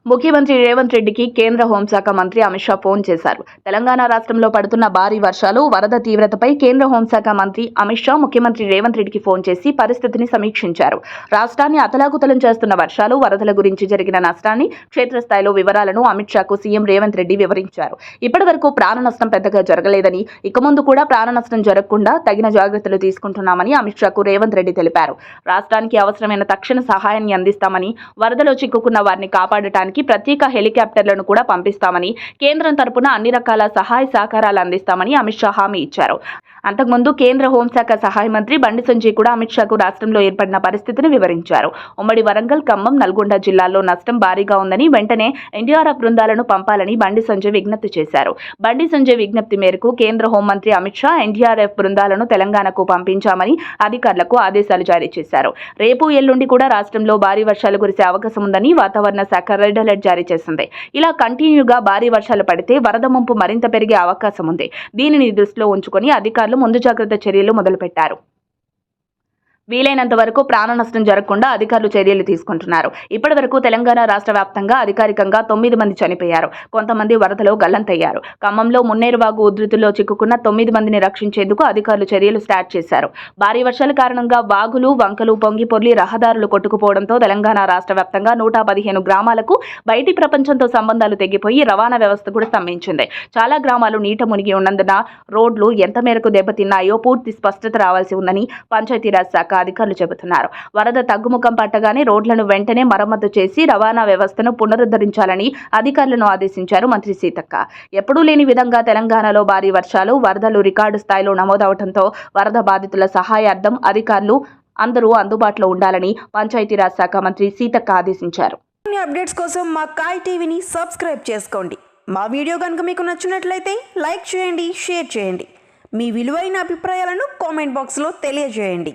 ముఖ్యమంత్రి రేవంత్ రెడ్డికి కేంద్ర హోంశాఖ మంత్రి అమిత్ షా ఫోన్ చేశారు. తెలంగాణ రాష్ట్రంలో పడుతున్న భారీ వర్షాలు, వరద తీవ్రతపై కేంద్ర హోంశాఖ మంత్రి అమిత్ షా ముఖ్యమంత్రి రేవంత్ రెడ్డికి ఫోన్ చేసి పరిస్థితిని సమీక్షించారు. రాష్ట్రాన్ని అతలాకుతలం చేస్తున్న వర్షాలు, వరదల గురించి జరిగిన నష్టాన్ని, క్షేత్రస్థాయిలో వివరాలను అమిత్ షాకు సీఎం రేవంత్ రెడ్డి వివరించారు. ఇప్పటివరకు ప్రాణ నష్టం పెద్దగా జరగలేదని, ఇక ముందు కూడా ప్రాణ నష్టం జరగకుండా తగిన జాగ్రత్తలు తీసుకుంటున్నామని అమిత్ షాకు రేవంత్ రెడ్డి తెలిపారు. రాష్ట్రానికి అవసరమైన తక్షణ సహాయాన్ని అందిస్తామని, వరదలో చిక్కుకున్న వారిని కాపాడటానికి ప్రత్యేక హెలికాప్టర్లను కూడా పంపిస్తామని, కేంద్రం తరపున అన్ని రకాల సహాయ సహకారాలు అందిస్తామని అమిత్ షా హామీ ఇచ్చారు. అంతకుముందు కేంద్ర హోంశాఖ సహాయ మంత్రి బండి సంజయ్ కూడా అమిత్ షాకు రాష్ట్రంలో ఏర్పడిన పరిస్థితిని వివరించారు. ఉమ్మడి వరంగల్, ఖమ్మం, నల్గొండ జిల్లాల్లో నష్టం భారీగా ఉందని, వెంటనే ఎన్డీఆర్ఎఫ్ బృందాలను పంపాలని బండి సంజయ్ విజ్ఞప్తి చేశారు. బండి సంజయ్ విజ్ఞప్తి మేరకు కేంద్ర హోంమంత్రి అమిత్ షా ఎన్డీఆర్ఎఫ్ బృందాలను తెలంగాణకు పంపించామని అధికారులకు ఆదేశాలు జారీ చేశారు. రేపు, ఎల్లుండి కూడా రాష్ట్రంలో భారీ వర్షాలు కురిసే అవకాశం ఉందని వాతావరణ శాఖ రెడ్ అలర్ట్ జారీ చేసింది. ఇలా కంటిన్యూగా భారీ వర్షాలు పడితే వరద ముంపు మరింత పెరిగే అవకాశం ఉంది. దీనిని దృష్టిలో ఉంచుకొని అధికారులు ముందు జాగ్రత్త చర్యలు మొదలుపెట్టారు. వీలైనంత వరకు ప్రాణ నష్టం జరగకుండా అధికారులు చర్యలు తీసుకుంటున్నారు. ఇప్పటి వరకు తెలంగాణ రాష్ట్ర వ్యాప్తంగా అధికారికంగా 9 మంది చనిపోయారు. కొంతమంది వరదలో గల్లంతయ్యారు. ఖమ్మంలో మున్నేరువాగు ఉధృతిలో చిక్కుకున్న 9 మందిని రక్షించేందుకు అధికారులు చర్యలు స్టార్ట్ చేశారు. భారీ వర్షాల కారణంగా వాగులు, వంకలు పొంగి పొర్లి రహదారులు కొట్టుకుపోవడంతో తెలంగాణ రాష్ట్ర వ్యాప్తంగా 115 గ్రామాలకు బయటి ప్రపంచంతో సంబంధాలు తెగిపోయి రవాణా వ్యవస్థ కూడా స్తంభించింది. చాలా గ్రామాలు నీట మునిగి ఉన్నందున రోడ్లు ఎంత మేరకు దెబ్బతిన్నాయో పూర్తి స్పష్టత రావాల్సి ఉందని పంచాయతీరాజ్ శాఖ అధికారులు చెబుతున్నారు. వరద తగ్గుముఖం పట్టగానే రోడ్లను వెంటనే మరమ్మతు చేసి రవాణా వ్యవస్థను పునరుద్ధరించాలని అధికారులను ఆదేశించారు మంత్రి సీతక్క. ఎప్పుడూ లేని విధంగా తెలంగాణలో భారీ వర్షాలు, వరదలు రికార్డు స్థాయిలో నమోదవడంతో వరద బాధితుల సహాయార్థం అధికారులు అందరూ అందుబాటులో ఉండాలని పంచాయతీరాజ్ శాఖ మంత్రి సీతక్క ఆదేశించారు. అప్డేట్స్ కోసం మా కాయ్ టీవీని సబ్స్క్రైబ్ చేసుకోండి. మా వీడియో కనుక మీకు నచ్చినట్లయితే లైక్ చేయండి, షేర్ చేయండి. మీ విలువైన అభిప్రాయాలను కామెంట్ బాక్స్లో తెలియజేయండి.